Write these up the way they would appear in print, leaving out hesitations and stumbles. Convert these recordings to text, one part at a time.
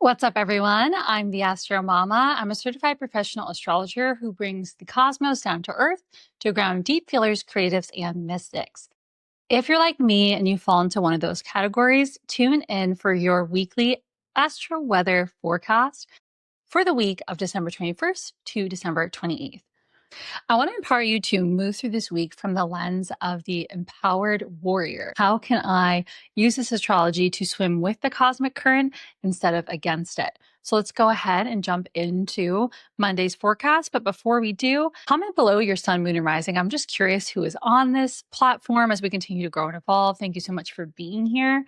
What's up, everyone? I'm the Astro Mama. I'm a certified professional astrologer who brings the cosmos down to earth to ground deep feelers, creatives, and mystics. If you're like me and you fall into one of those categories, tune in for your weekly astro weather forecast for the week of December 21st to December 28th. I want to empower you to move through this week from the lens of the empowered warrior. How can I use this astrology to swim with the cosmic current instead of against it? So let's go ahead and jump into Monday's forecast. But before we do, comment below your sun, moon, and rising. I'm just curious who is on this platform as we continue to grow and evolve. Thank you so much for being here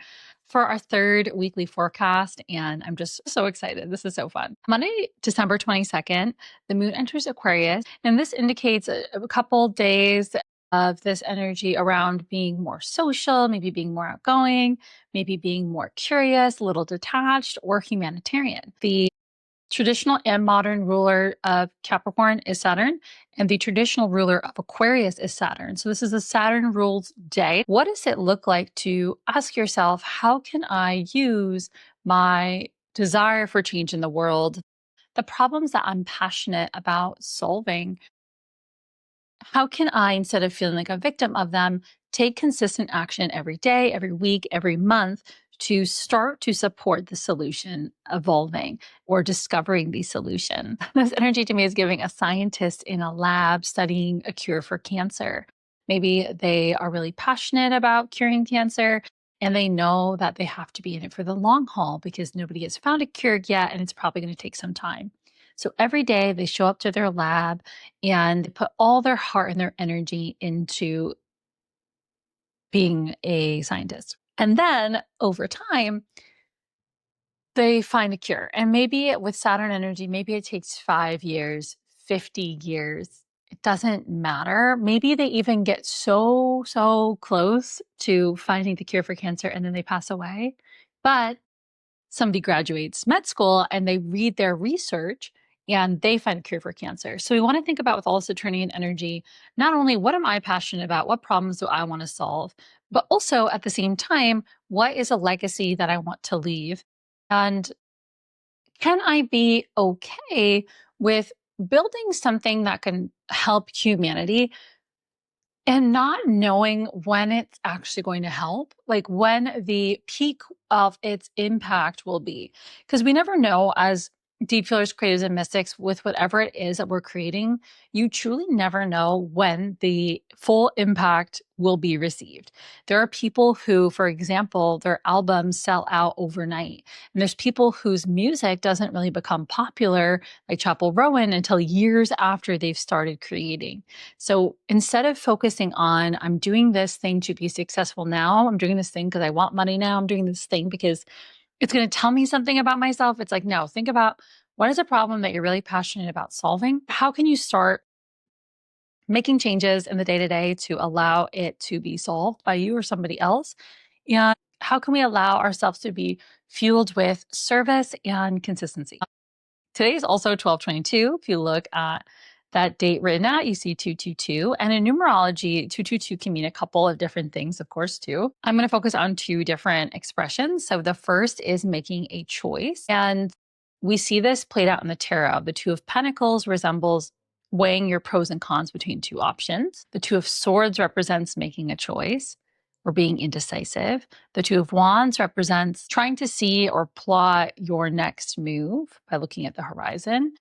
for our third weekly forecast. And I'm just so excited. This is so fun. Monday, December 22nd, the moon enters Aquarius, and this indicates a couple days of this energy around being more social, maybe being more outgoing, maybe being more curious, a little detached, or humanitarian. The traditional and modern ruler of Capricorn is Saturn, and the traditional ruler of Aquarius is Saturn. So this is a Saturn rules day. What does it look like to ask yourself, how can I use my desire for change in the world, the problems that I'm passionate about solving? How can I, instead of feeling like a victim of them, take consistent action every day, every week, every month to start to support the solution evolving or discovering the solution? This energy to me is giving a scientist in a lab studying a cure for cancer. Maybe they are really passionate about curing cancer and they know that they have to be in it for the long haul because nobody has found a cure yet and it's probably going to take some time. So every day they show up to their lab and put all their heart and their energy into being a scientist. And then over time, they find a cure. And maybe with Saturn energy, maybe it takes 5 years, 50 years. It doesn't matter. Maybe they even get so close to finding the cure for cancer and then they pass away. But somebody graduates med school and they read their research and they find a cure for cancer. So we want to think about, with all Saturnian energy, not only what am I passionate about, what problems do I want to solve, but also at the same time, what is a legacy that I want to leave? And can I be okay with building something that can help humanity and not knowing when it's actually going to help, like when the peak of its impact will be? Because we never know, as deep feelers, creatives, and mystics, with whatever it is that we're creating, you truly never know when the full impact will be received. There are people who, for example, their albums sell out overnight. And there's people whose music doesn't really become popular, like Chapel Rowan, until years after they've started creating. So instead of focusing on, I'm doing this thing to be successful now, I'm doing this thing because I want money now, I'm doing this thing because it's going to tell me something about myself. It's like, no, think about, what is a problem that you're really passionate about solving? How can you start making changes in the day-to-day to allow it to be solved by you or somebody else? And how can we allow ourselves to be fueled with service and consistency? Today is also 12/22. If you look at that date written out, you see 222. And in numerology, 222 can mean a couple of different things, of course, too. I'm going to focus on two different expressions. So the first is making a choice. And we see this played out in the tarot. The Two of Pentacles resembles weighing your pros and cons between two options. The Two of Swords represents making a choice or being indecisive. The Two of Wands represents trying to see or plot your next move by looking at the horizon.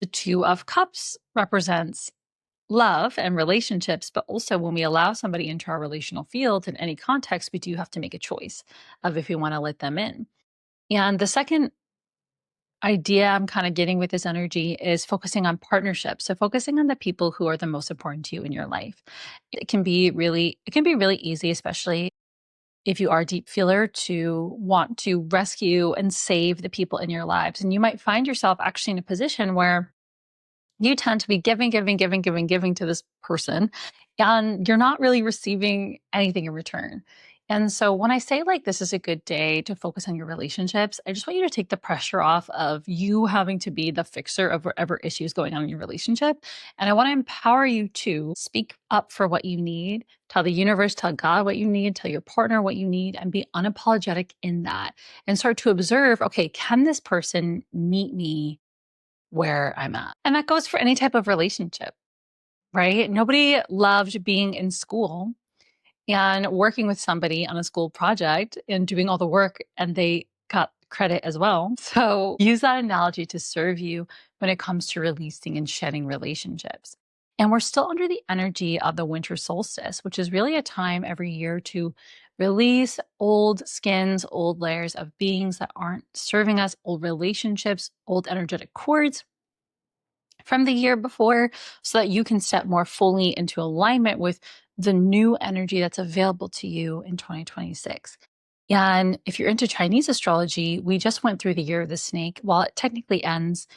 The Two of Cups represents love and relationships, but also when we allow somebody into our relational field in any context, we do have to make a choice of if we want to let them in. And the second idea I'm kind of getting with this energy is focusing on partnerships. So focusing on the people who are the most important to you in your life. It can be really easy, especially if you are a deep feeler, to want to rescue and save the people in your lives. And you might find yourself actually in a position where you tend to be giving to this person, and you're not really receiving anything in return. And so when I say like this is a good day to focus on your relationships, I just want you to take the pressure off of you having to be the fixer of whatever issues going on in your relationship. And I want to empower you to speak up for what you need, tell the universe, tell God what you need, tell your partner what you need, and be unapologetic in that. And start to observe, okay, can this person meet me where I'm at? And that goes for any type of relationship, right? Nobody loved being in school and working with somebody on a school project and doing all the work, and they got credit as well. So use that analogy to serve you when it comes to releasing and shedding relationships. And we're still under the energy of the winter solstice, which is really a time every year to release old skins, old layers of beings that aren't serving us, old relationships, old energetic cords from the year before, so that you can step more fully into alignment with the new energy that's available to you in 2026. And if you're into Chinese astrology, we just went through the year of the snake. While it technically ends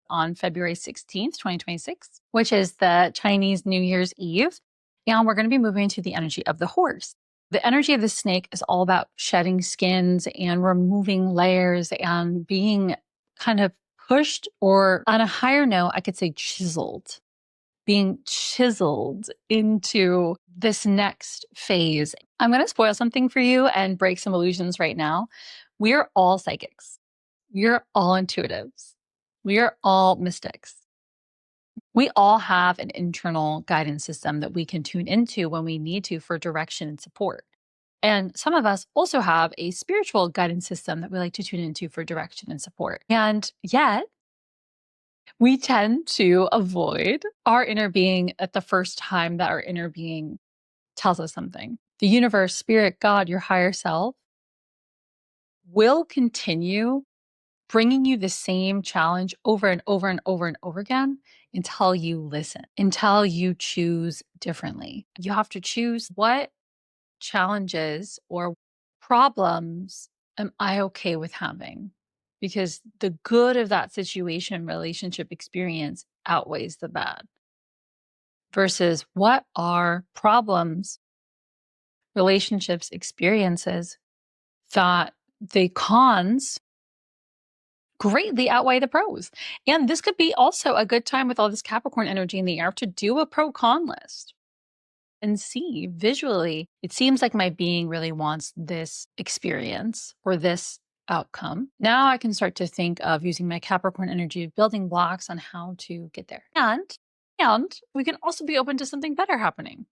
on February 16th, 2026, which is the Chinese New Year's Eve. And we're going to be moving into the energy of the horse. The energy of the snake is all about shedding skins and removing layers and being kind of pushed, or on a higher note, I could say chiseled, being chiseled into this next phase. I'm going to spoil something for you and break some illusions right now. We are all psychics. We are all intuitives. We are all mystics. We all have an internal guidance system that we can tune into when we need to for direction and support. And some of us also have a spiritual guidance system that we like to tune into for direction and support. And yet, we tend to avoid our inner being at the first time that our inner being tells us something. The universe, spirit, God, your higher self will continue bringing you the same challenge over and over and over and over again until you listen, until you choose differently. You have to choose, what challenges or problems am I okay with having? Because the good of that situation, relationship experience outweighs the bad. Versus what are problems, relationships, experiences that the cons greatly outweigh the pros. And this could be also a good time with all this Capricorn energy in the air to do a pro con list and see visually, it seems like my being really wants this experience or this outcome. Now I can start to think of using my Capricorn energy of building blocks on how to get there. And we can also be open to something better happening.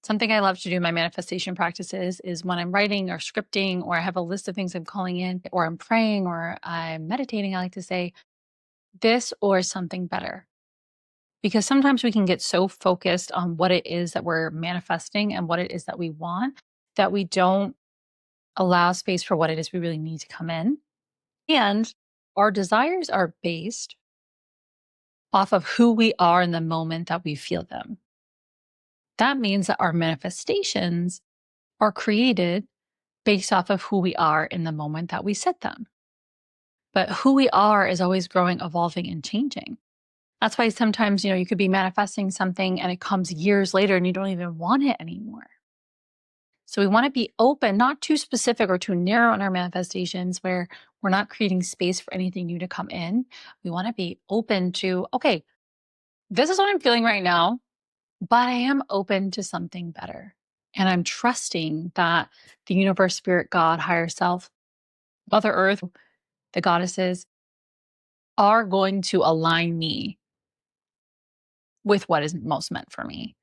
Something I love to do in my manifestation practices is when I'm writing or scripting, or I have a list of things I'm calling in, or I'm praying, or I'm meditating, I like to say this or something better. Because sometimes we can get so focused on what it is that we're manifesting and what it is that we want, that we don't allow space for what it is we really need to come in. And our desires are based off of who we are in the moment that we feel them. That means that our manifestations are created based off of who we are in the moment that we set them. But who we are is always growing, evolving, and changing. That's why sometimes, you could be manifesting something and it comes years later and you don't even want it anymore. So we want to be open, not too specific or too narrow in our manifestations where we're not creating space for anything new to come in. We want to be open to, okay, this is what I'm feeling right now, but I am open to something better. And I'm trusting that the universe, spirit, God, higher self, Mother Earth, the goddesses are going to align me with what is most meant for me.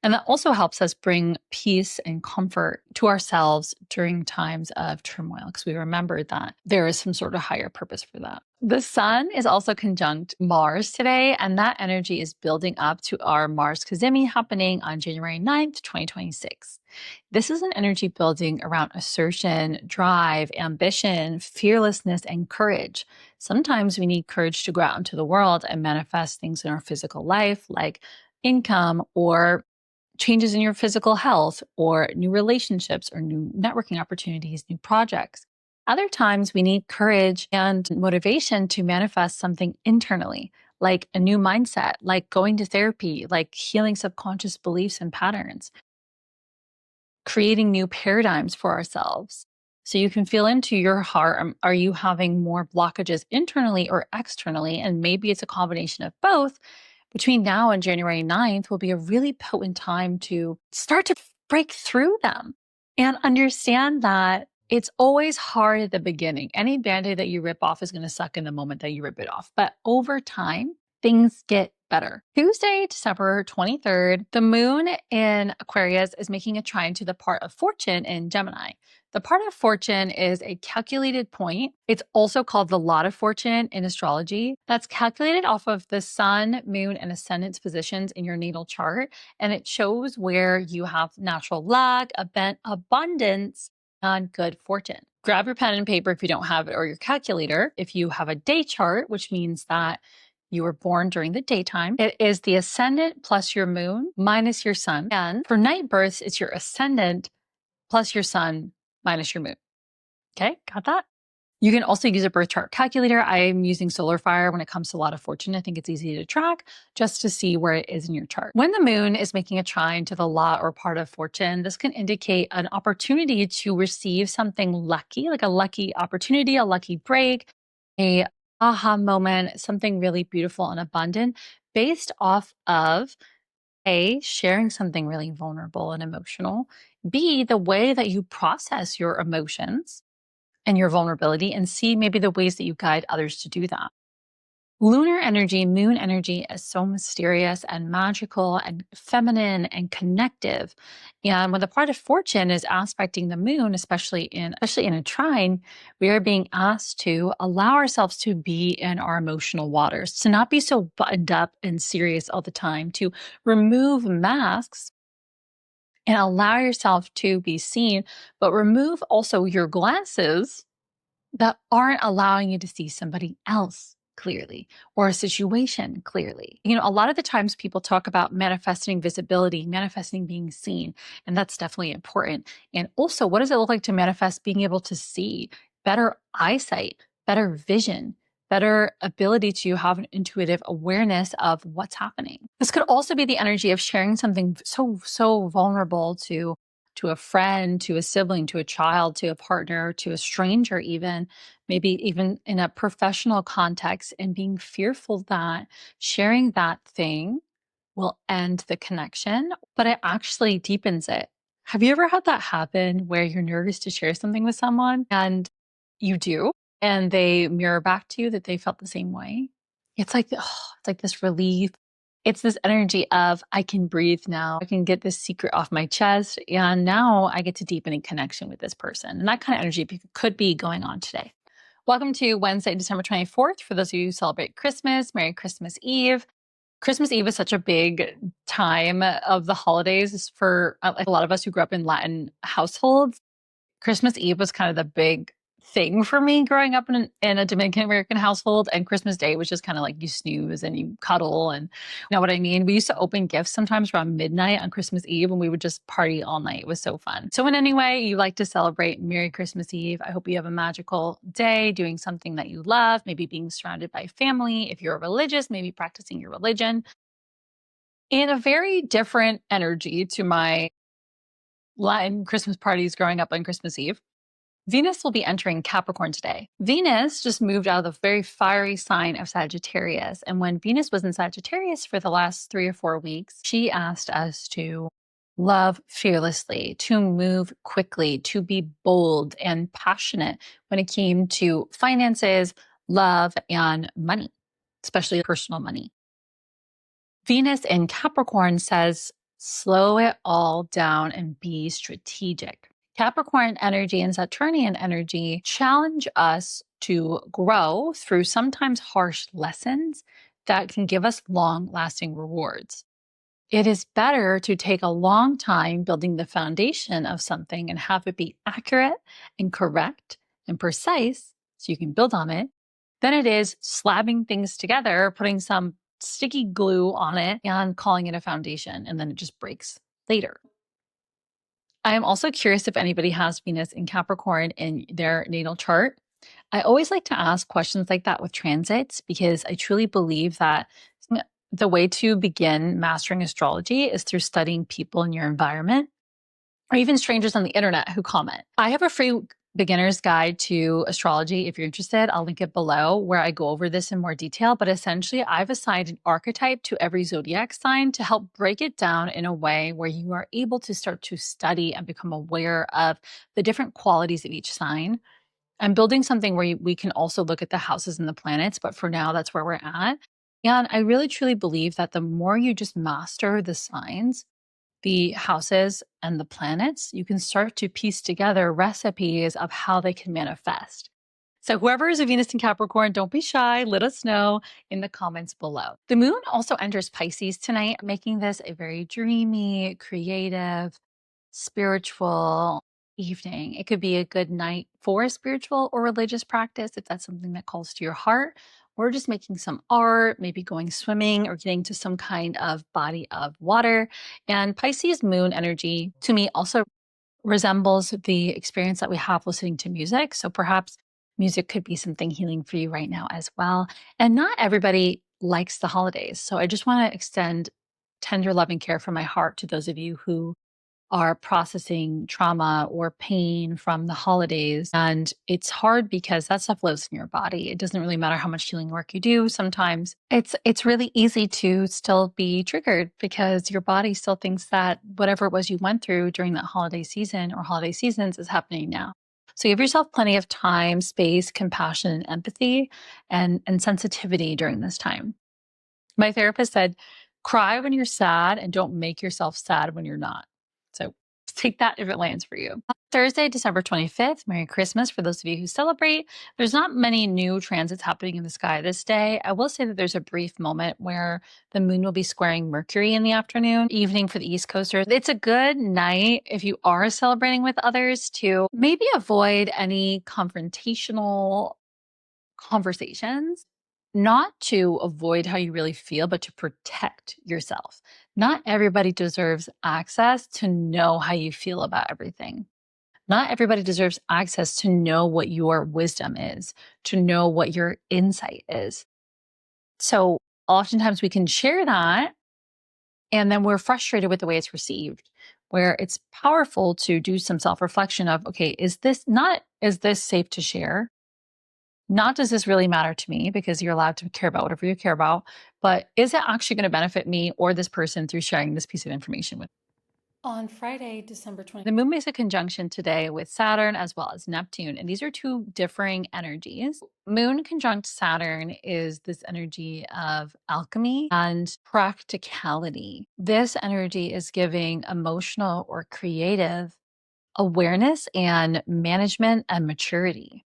And that also helps us bring peace and comfort to ourselves during times of turmoil, because we remember that there is some sort of higher purpose for that. The sun is also conjunct Mars today, and that energy is building up to our Mars Cazimi happening on January 9th, 2026. This is an energy building around assertion, drive, ambition, fearlessness, and courage. Sometimes we need courage to go out into the world and manifest things in our physical life, like income or changes in your physical health or new relationships or new networking opportunities, new projects. Other times we need courage and motivation to manifest something internally, like a new mindset, like going to therapy, like healing subconscious beliefs and patterns. creating new paradigms for ourselves. So you can feel into your heart. Are you having more blockages internally or externally? And maybe it's a combination of both. Between now and January 9th will be a really potent time to start to break through them and understand that it's always hard at the beginning. Any band-aid that you rip off is going to suck in the moment that you rip it off. But over time, things get better. Tuesday, December 23rd, the moon in Aquarius is making a trine to the part of fortune in Gemini. The part of fortune is a calculated point. It's also called the lot of fortune in astrology. That's calculated off of the sun, moon, and ascendant's positions in your natal chart. And it shows where you have natural luck, abundance, and good fortune. Grab your pen and paper if you don't have it, or your calculator. If you have a day chart, which means that you were born during the daytime, it is the ascendant plus your moon minus your sun. And for night births, it's your ascendant plus your sun minus your moon. Okay, got that? You can also use a birth chart calculator. I'm using SolarFire when it comes to a lot of fortune. I think it's easy to track just to see where it is in your chart. When the moon is making a trine to the lot or part of fortune, this can indicate an opportunity to receive something lucky, like a lucky opportunity, a lucky break, a aha moment, something really beautiful and abundant based off of A, sharing something really vulnerable and emotional, B, the way that you process your emotions and your vulnerability, and C, maybe the ways that you guide others to do that. Lunar energy, moon energy is so mysterious and magical and feminine and connective. And when the part of fortune is aspecting the moon, especially in a trine, we are being asked to allow ourselves to be in our emotional waters, to not be so buttoned up and serious all the time, to remove masks and allow yourself to be seen, but remove also your glasses that aren't allowing you to see somebody else clearly or a situation clearly. You know, a lot of the times people talk about manifesting visibility, manifesting being seen, and that's definitely important. And also, what does it look like to manifest being able to see better eyesight, better vision, better ability to have an intuitive awareness of what's happening? This could also be the energy of sharing something so vulnerable to a friend, to a sibling, to a child, to a partner, to a stranger, even maybe even in a professional context, and being fearful that sharing that thing will end the connection, but it actually deepens it. Have you ever had that happen where you're nervous to share something with someone and you do, and they mirror back to you that they felt the same way? It's like this relief. It's this energy of, I can breathe now. I can get this secret off my chest. And now I get to deepen a connection with this person. And that kind of energy could be going on today. Welcome to Wednesday, December 24th. For those of you who celebrate Christmas, Merry Christmas Eve. Christmas Eve is such a big time of the holidays for like a lot of us who grew up in Latin households. Christmas Eve was kind of the big thing for me growing up in a Dominican American household. And Christmas Day was just kind of like you snooze and you cuddle. And you know what I mean? We used to open gifts sometimes around midnight on Christmas Eve, and we would just party all night. It was so fun. So in any way you like to celebrate, Merry Christmas Eve. I hope you have a magical day doing something that you love, maybe being surrounded by family. If you're religious, maybe practicing your religion. In a very different energy to my Latin Christmas parties growing up on Christmas Eve, Venus will be entering Capricorn today. Venus just moved out of the very fiery sign of Sagittarius. And when Venus was in Sagittarius for the last 3 or 4 weeks, she asked us to love fearlessly, to move quickly, to be bold and passionate when it came to finances, love, and money, especially personal money. Venus in Capricorn says, slow it all down and be strategic. Capricorn energy and Saturnian energy challenge us to grow through sometimes harsh lessons that can give us long lasting rewards. It is better to take a long time building the foundation of something and have it be accurate and correct and precise so you can build on it than it is slapping things together, putting some sticky glue on it and calling it a foundation, and then it just breaks later. I am also curious if anybody has Venus in Capricorn in their natal chart. I always like to ask questions like that with transits because I truly believe that the way to begin mastering astrology is through studying people in your environment. or even strangers on the internet who comment. I have a free beginner's guide to astrology. If you're interested, I'll link it below where I go over this in more detail. But essentially, I've assigned an archetype to every zodiac sign to help break it down in a way where you are able to start to study and become aware of the different qualities of each sign. I'm building something where we can also look at the houses and the planets, but for now, that's where we're at. And I really truly believe that the more you just master the signs, the houses and the planets, you can start to piece together recipes of how they can manifest. So, whoever is a Venus in Capricorn, don't be shy. Let us know in the comments below. The moon also enters Pisces tonight, making this a very dreamy, creative, spiritual evening. It could be a good night for a spiritual or religious practice if that's something that calls to your heart, or just making some art, maybe going swimming or getting to some kind of body of water. And Pisces moon energy to me also resembles the experience that we have listening to music. So perhaps music could be something healing for you right now as well. And not everybody likes the holidays. So I just want to extend tender loving care from my heart to those of you who are processing trauma or pain from the holidays. And it's hard because that stuff lives in your body. It doesn't really matter how much healing work you do. Sometimes it's really easy to still be triggered because your body still thinks that whatever it was you went through during that holiday season or holiday seasons is happening now. So give yourself plenty of time, space, compassion, and empathy and sensitivity during this time. My therapist said, cry when you're sad and don't make yourself sad when you're not. So take that if it lands for you. Thursday, December 25th, Merry Christmas for those of you who celebrate. There's not many new transits happening in the sky this day. I will say that there's a brief moment where the moon will be squaring Mercury in the afternoon, evening for the East Coasters. It's a good night if you are celebrating with others to maybe avoid any confrontational conversations, not to avoid how you really feel, but to protect yourself. Not everybody deserves access to know how you feel about everything. Not everybody deserves access to know what your wisdom is, to know what your insight is. So oftentimes we can share that and then we're frustrated with the way it's received, where it's powerful to do some self reflection of, okay, is this safe to share? Not does this really matter to me because you're allowed to care about whatever you care about, but is it actually going to benefit me or this person through sharing this piece of information with? On Friday, December 20th, the moon makes a conjunction today with Saturn as well as Neptune, and these are two differing energies. Moon conjunct Saturn is this energy of alchemy and practicality. This energy is giving emotional or creative awareness and management and maturity.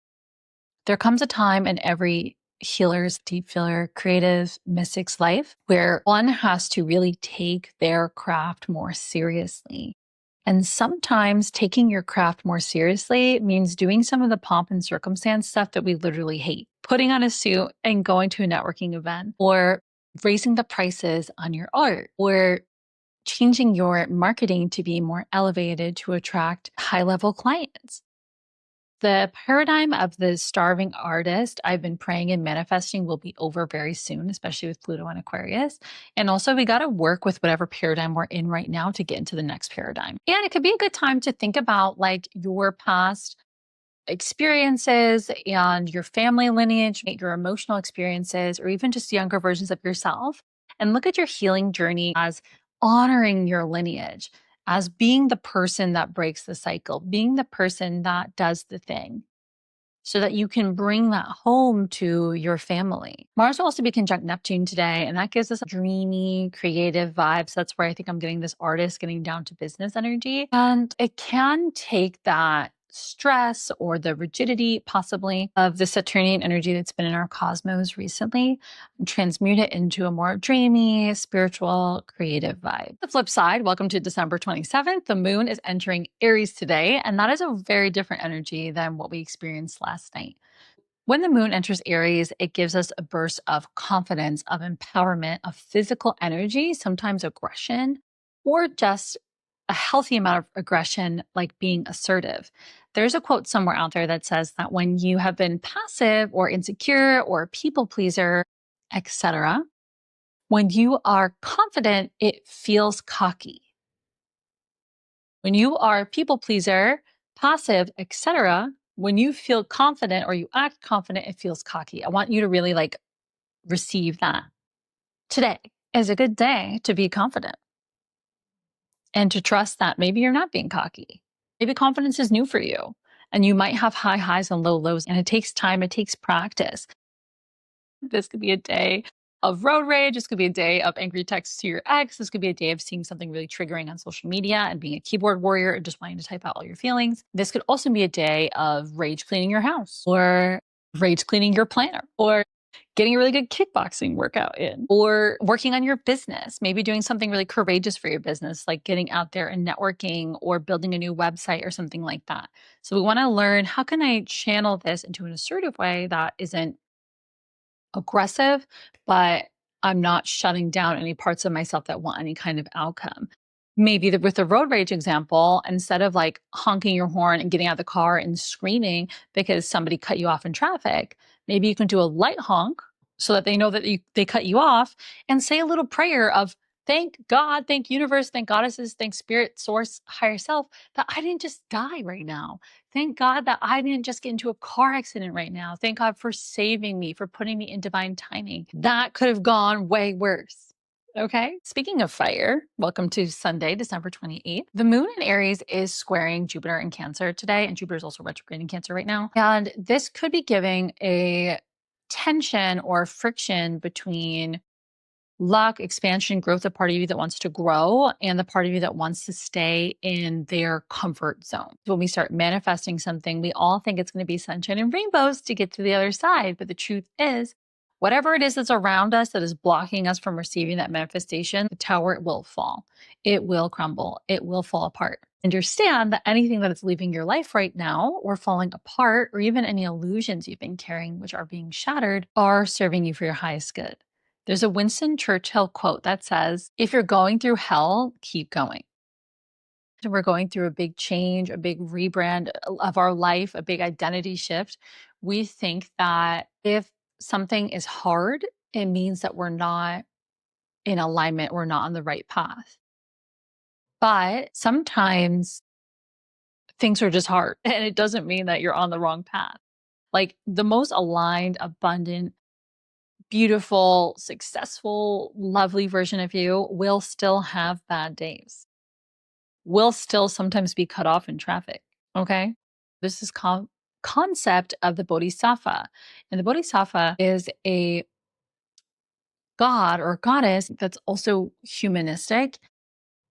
There comes a time in every healer's, deep feeler, creative mystic's life where one has to really take their craft more seriously. And sometimes taking your craft more seriously means doing some of the pomp and circumstance stuff that we literally hate. Putting on a suit and going to a networking event, or raising the prices on your art, or changing your marketing to be more elevated to attract high level clients. The paradigm of the starving artist I've been praying and manifesting will be over very soon, especially with Pluto and Aquarius. And also, we got to work with whatever paradigm we're in right now to get into the next paradigm. And it could be a good time to think about like your past experiences and your family lineage, your emotional experiences, or even just younger versions of yourself, and look at your healing journey as honoring your lineage, as being the person that breaks the cycle, being the person that does the thing, so that you can bring that home to your family. Mars will also be conjunct Neptune today, and that gives us dreamy, creative vibes. That's where I think I'm getting this artist, getting down to business energy. And it can take that stress or the rigidity, possibly, of the Saturnian energy that's been in our cosmos recently and transmute it into a more dreamy, spiritual, creative vibe. The flip side, welcome to December 27th. The moon is entering Aries today, and that is a very different energy than what we experienced last night. When the moon enters Aries, it gives us a burst of confidence, of empowerment, of physical energy, sometimes aggression, or just a healthy amount of aggression, like being assertive. There's a quote somewhere out there that says that when you have been passive or insecure or a people pleaser, etc., when you are confident, it feels cocky. When you are a people pleaser, passive, etc., when you feel confident or you act confident, it feels cocky. I want you to really like receive that. Today is a good day to be confident and to trust that maybe you're not being cocky. Maybe confidence is new for you and you might have high highs and low lows, and it takes time, it takes practice. This could be a day of road rage. This could be a day of angry texts to your ex. This could be a day of seeing something really triggering on social media and being a keyboard warrior and just wanting to type out all your feelings. This could also be a day of rage cleaning your house or rage cleaning your planner or getting a really good kickboxing workout in or working on your business, maybe doing something really courageous for your business, like getting out there and networking or building a new website or something like that. So we want to learn, how can I channel this into an assertive way that isn't aggressive, but I'm not shutting down any parts of myself that want any kind of outcome. Maybe with the road rage example, instead of like honking your horn and getting out of the car and screaming because somebody cut you off in traffic, maybe you can do a light honk so that they know that they cut you off, and say a little prayer of thank God, thank universe, thank goddesses, thank spirit, source, higher self, that I didn't just die right now. Thank God that I didn't just get into a car accident right now. Thank God for saving me, for putting me in divine timing. That could have gone way worse. Okay. Speaking of fire, welcome to Sunday, December 28th. The moon in Aries is squaring Jupiter in Cancer today, and Jupiter is also retrograde in Cancer right now. And this could be giving a tension or friction between luck, expansion, growth, the part of you that wants to grow and the part of you that wants to stay in their comfort zone. When we start manifesting something, we all think it's going to be sunshine and rainbows to get to the other side. But the truth is, whatever it is that's around us that is blocking us from receiving that manifestation, the tower will fall. It will crumble. It will fall apart. Understand that anything that is leaving your life right now or falling apart, or even any illusions you've been carrying, which are being shattered, are serving you for your highest good. There's a Winston Churchill quote that says, if you're going through hell, keep going. We're going through a big change, a big rebrand of our life, a big identity shift. We think that if something is hard, it means that we're not in alignment, we're not on the right path. But sometimes things are just hard, and it doesn't mean that you're on the wrong path. Like the most aligned, abundant, beautiful, successful, lovely version of you will still have bad days, will still sometimes be cut off in traffic. Okay. This is concept of the Bodhisattva. And the Bodhisattva is a god or goddess that's also humanistic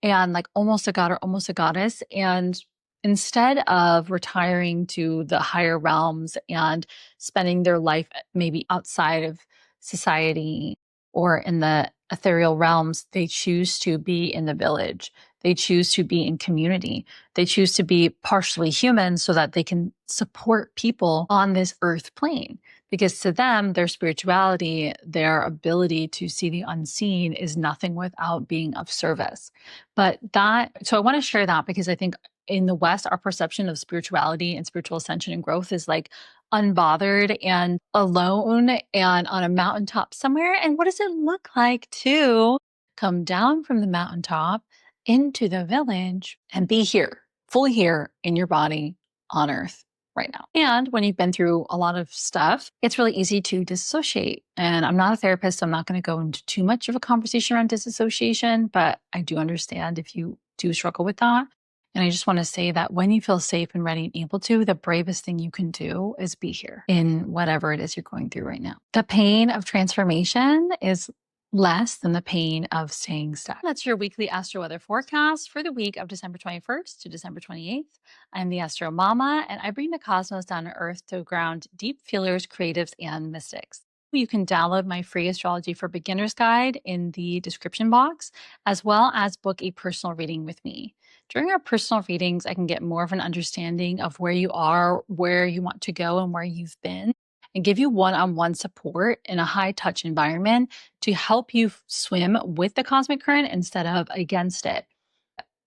and like almost a god or almost a goddess. And instead of retiring to the higher realms and spending their life maybe outside of society or in the ethereal realms, they choose to be in the village. They choose to be in community. They choose to be partially human so that they can support people on this earth plane. Because to them, their spirituality, their ability to see the unseen is nothing without being of service. So I want to share that because I think in the West, our perception of spirituality and spiritual ascension and growth is like unbothered and alone and on a mountaintop somewhere. And what does it look like to come down from the mountaintop into the village and be here, fully here in your body on earth right now? And when you've been through a lot of stuff, it's really easy to dissociate. And I'm not a therapist, so I'm not going to go into too much of a conversation around disassociation, but I do understand if you do struggle with that. And I just want to say that when you feel safe and ready and able to, the bravest thing you can do is be here in whatever it is you're going through right now. The pain of transformation is less than the pain of staying stuck. That's your weekly Astro Weather Forecast for the week of December 21st to December 28th. I'm the Astro Mama, and I bring the cosmos down to earth to ground deep feelers, creatives, and mystics. You can download my free Astrology for Beginners guide in the description box, as well as book a personal reading with me. During our personal readings, I can get more of an understanding of where you are, where you want to go, and where you've been, and give you one-on-one support in a high-touch environment to help you swim with the cosmic current instead of against it.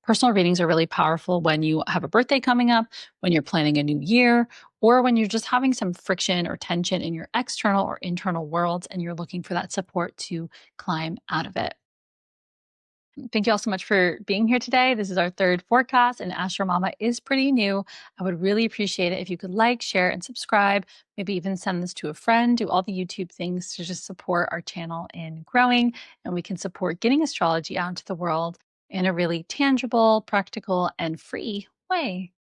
Personal readings are really powerful when you have a birthday coming up, when you're planning a new year, or when you're just having some friction or tension in your external or internal worlds and you're looking for that support to climb out of it. Thank you all so much for being here today. This is our third forecast, and Astro Mama is pretty new. I would really appreciate it if you could like, share, and subscribe. Maybe even send this to a friend. Do all the YouTube things to just support our channel in growing, and we can support getting astrology out into the world in a really tangible, practical, and free way.